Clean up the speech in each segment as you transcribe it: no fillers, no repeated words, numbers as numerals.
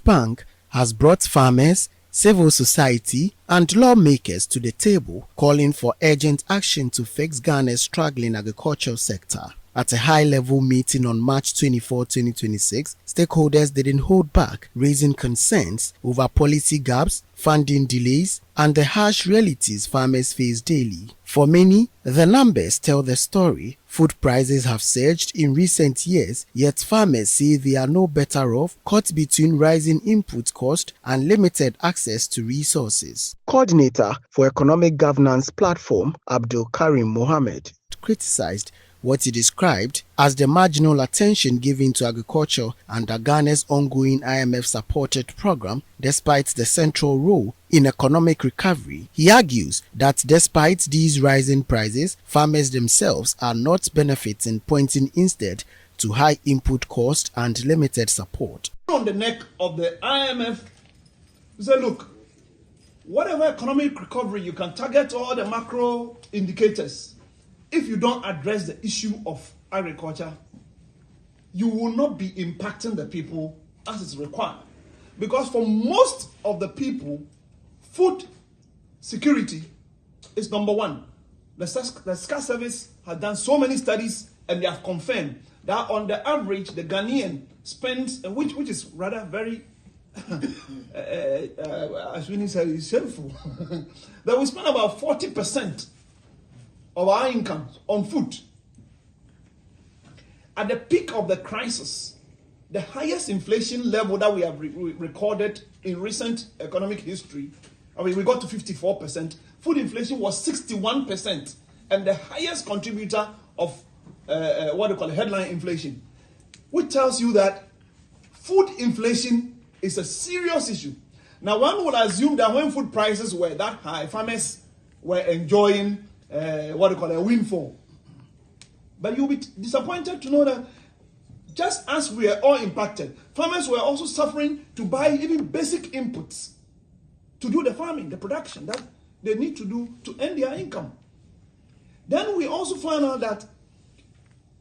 World Bank has brought farmers, civil society and lawmakers to the table, calling for urgent action to fix Ghana's struggling agricultural sector. At a high-level meeting on March 24, 2026, stakeholders didn't hold back, raising concerns over policy gaps, funding delays, and the harsh realities farmers face daily. For many, the numbers tell the story. Food prices have surged in recent years, yet farmers say they are no better off, caught between rising input costs and limited access to resources. Coordinator for Economic Governance Platform, Abdul Karim Mohammed, criticized what he described as the marginal attention given to agriculture under Ghana's ongoing IMF-supported program, despite the central role in economic recovery. He argues that despite these rising prices, farmers themselves are not benefiting, pointing instead to high input costs and limited support. On the neck of the IMF, say, look, whatever economic recovery, you can target all the macro indicators. If you don't address the issue of agriculture, you will not be impacting the people as is required. Because for most of the people, food security is number one. The SCA service has done so many studies and they have confirmed that on the average, the Ghanaian spends, which is rather very, as Winnie said, is shameful, that we spend about 40% of our income on food. At the peak of the crisis, the highest inflation level that we have recorded in recent economic history, we got to 54%. Food inflation was 61%, and the highest contributor of headline inflation, which tells you that food inflation is a serious issue. Now, one would assume that when food prices were that high, farmers were enjoying a windfall. But you'll be disappointed to know that just as we are all impacted, farmers were also suffering to buy even basic inputs to do the farming, the production that they need to do to earn their income. Then we also found out that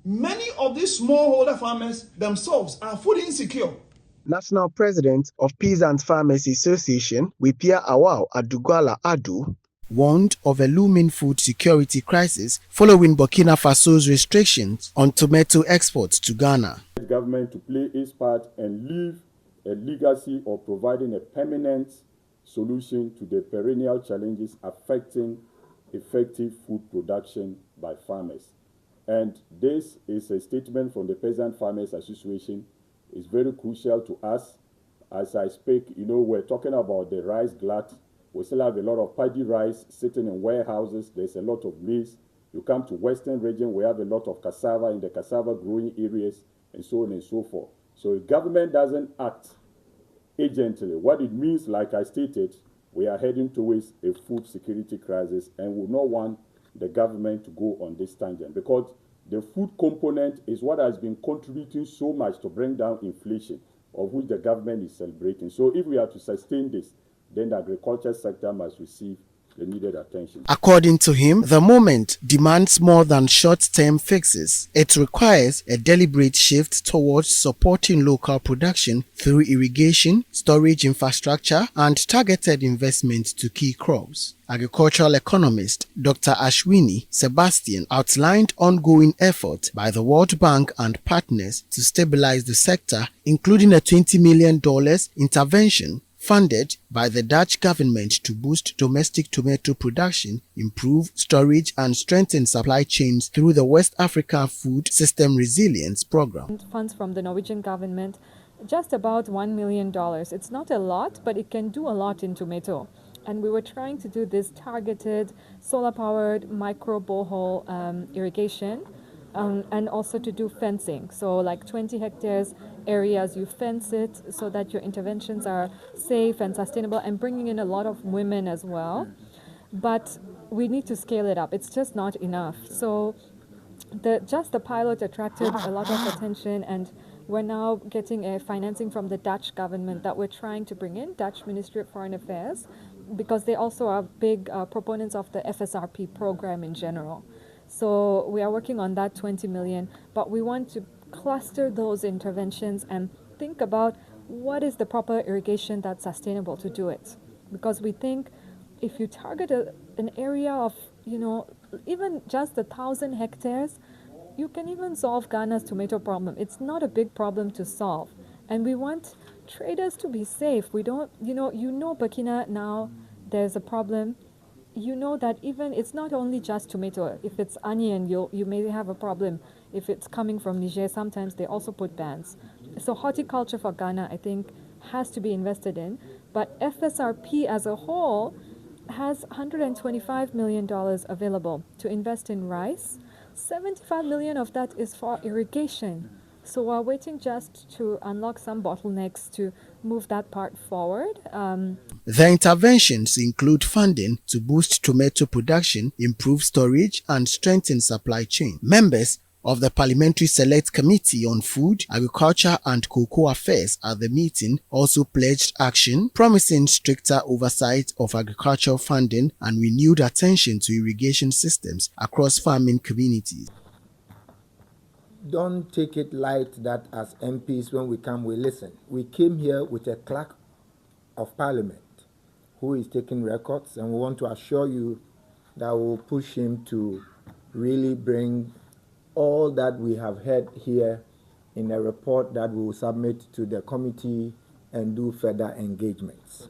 many of these smallholder farmers themselves are food insecure. National President of Peasant Farmers Association, Wipia Awao Adugwala Adu, warned of a looming food security crisis following Burkina Faso's restrictions on tomato exports to Ghana. The government to play its part and leave a legacy of providing a permanent solution to the perennial challenges affecting effective food production by farmers. And this is a statement from the Peasant Farmers Association. It's very crucial to us. As I speak, we're talking about the rice glut. We still have a lot of paddy rice sitting in warehouses. There's a lot of maize. You come to Western region, we have a lot of cassava in the cassava growing areas, and so on and so forth. So if government doesn't act urgently, what it means, like I stated, we are heading towards a food security crisis, and we not want the government to go on this tangent, because the food component is what has been contributing so much to bring down inflation, of which the government is celebrating. So if we are to sustain this, then the agriculture sector must receive the needed attention. According to him, the moment demands more than short-term fixes. It requires a deliberate shift towards supporting local production through irrigation, storage infrastructure, and targeted investment to key crops. Agricultural economist Dr. Ashwini Sebastian outlined ongoing efforts by the World Bank and partners to stabilize the sector, including a $20 million intervention funded by the Dutch government to boost domestic tomato production, improve storage and strengthen supply chains through the West Africa Food System Resilience Program. Funds from the Norwegian government, just about $1 million. It's not a lot, but it can do a lot in tomato. And we were trying to do this targeted solar-powered micro borehole irrigation, and also to do fencing. So like 20 hectares areas, you fence it so that your interventions are safe and sustainable, and bringing in a lot of women as well. But we need to scale it up. It's just not enough. So the pilot attracted a lot of attention, and we're now getting a financing from the Dutch government that we're trying to bring in, Dutch Ministry of Foreign Affairs, because they also are big proponents of the FSRP program in general. So we are working on that 20 million, but we want to cluster those interventions and think about what is the proper irrigation that's sustainable to do it? Because we think if you target an area of, even just 1,000 hectares, you can even solve Ghana's tomato problem. It's not a big problem to solve. And we want traders to be safe. We don't, Burkina now, there's a problem. You know that even it's not only just tomato. If it's onion, you may have a problem. If it's coming from Niger, sometimes they also put bans. So horticulture for Ghana, I think, has to be invested in. But FSRP as a whole has $125 million available to invest in rice. 75 million of that is for irrigation. So we're waiting just to unlock some bottlenecks to move that part forward. The interventions include funding to boost tomato production, improve storage, and strengthen supply chain. Members of the Parliamentary Select Committee on Food, Agriculture and Cocoa Affairs at the meeting also pledged action, promising stricter oversight of agricultural funding and renewed attention to irrigation systems across farming communities. Don't take it light that as MPs when we come we listen. We came here with a clerk of parliament who is taking records, and we want to assure you that we'll push him to really bring all that we have heard here in a report that we will submit to the committee and do further engagements.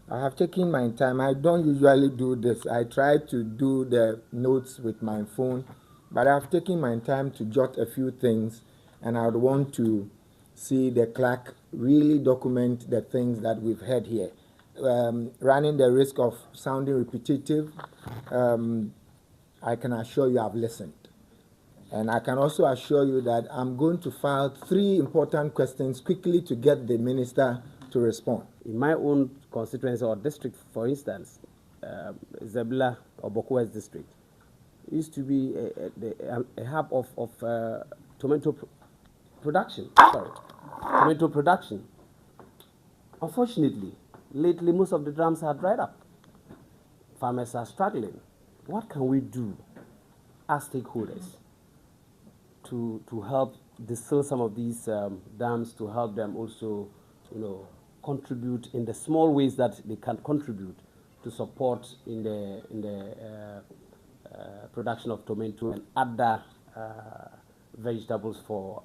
I have taken my time. I don't usually do this. I try to do the notes with my phone, but I've taken my time to jot a few things, and I would want to see the clerk really document the things that we've heard here. Running the risk of sounding repetitive, I can assure you I've listened. And I can also assure you that I'm going to file 3 important questions quickly to get the minister to respond. In my own constituency or district, for instance, Zebla or Bokwes district, used to be a hub of tomato production. Tomato production. Unfortunately, lately most of the dams are dried up. Farmers are struggling. What can we do as stakeholders to help distill some of these dams, to help them also, contribute in the small ways that they can contribute to support in the production of tomato and other vegetables for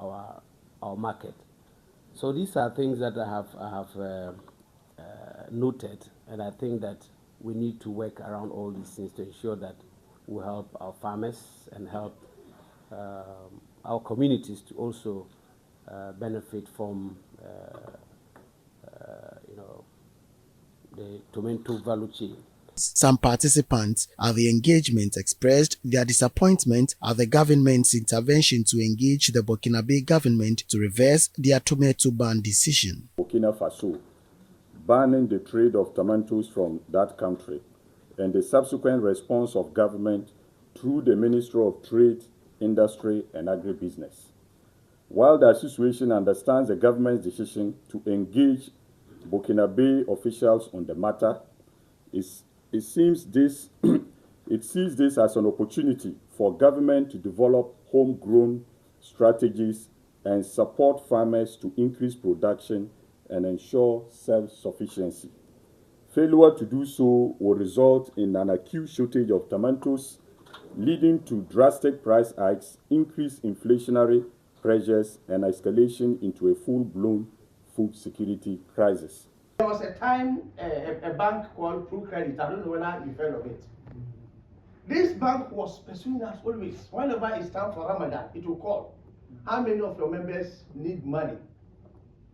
our market. So these are things that I have noted, and I think that we need to work around all these things to ensure that we help our farmers and help our communities to also benefit from the tomato value chain. Some participants at the engagement expressed their disappointment at the government's intervention to engage the Burkinabe government to reverse their tomato ban decision. Burkina Faso banning the trade of tomatoes from that country and the subsequent response of government through the Ministry of Trade, Industry and Agribusiness. While the association understands the government's decision to engage Burkinabe officials on the matter, it sees this as an opportunity for government to develop homegrown strategies and support farmers to increase production and ensure self-sufficiency. Failure to do so will result in an acute shortage of tomatoes, leading to drastic price hikes, increased inflationary pressures, and escalation into a full-blown food security crisis. There was a time a bank called True Credit. I don't know whether you've heard of it. This bank was pursuing us always. Whenever it's time for Ramadan, it will call. How many of your members need money?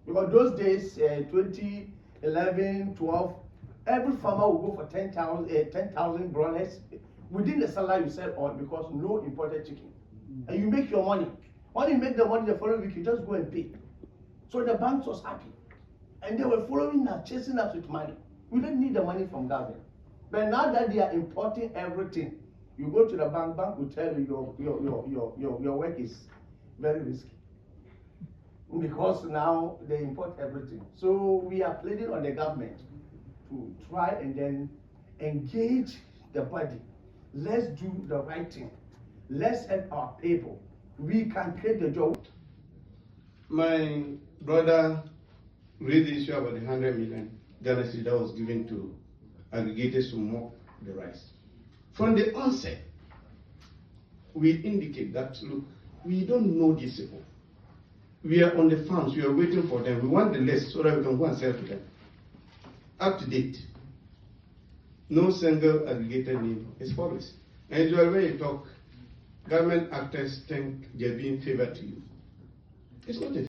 Because those days, 2011, 12, every farmer will go for 10,000 broilers within the salary you sell on, because no imported chicken. And you make your money. When you make the money the following week, you just go and pay. So the bank was happy. And they were following us, chasing us with money. We didn't need the money from government. But now that they are importing everything, you go to the bank will tell you your work is very risky. Because now they import everything. So we are pleading on the government to try and then engage the body. Let's do the right thing. Let's help our people. We can create the job. My brother, raised the issue about the 100 million Ghana cedi that was given to aggregators to mock the rice. From the onset, we indicate that, look, we don't know these people. We are on the farms, we are waiting for them. We want the list so that we can go and sell to them. Up to date, no single aggregator name is published. And usually when you talk, government actors think they're being favored to you. It's not a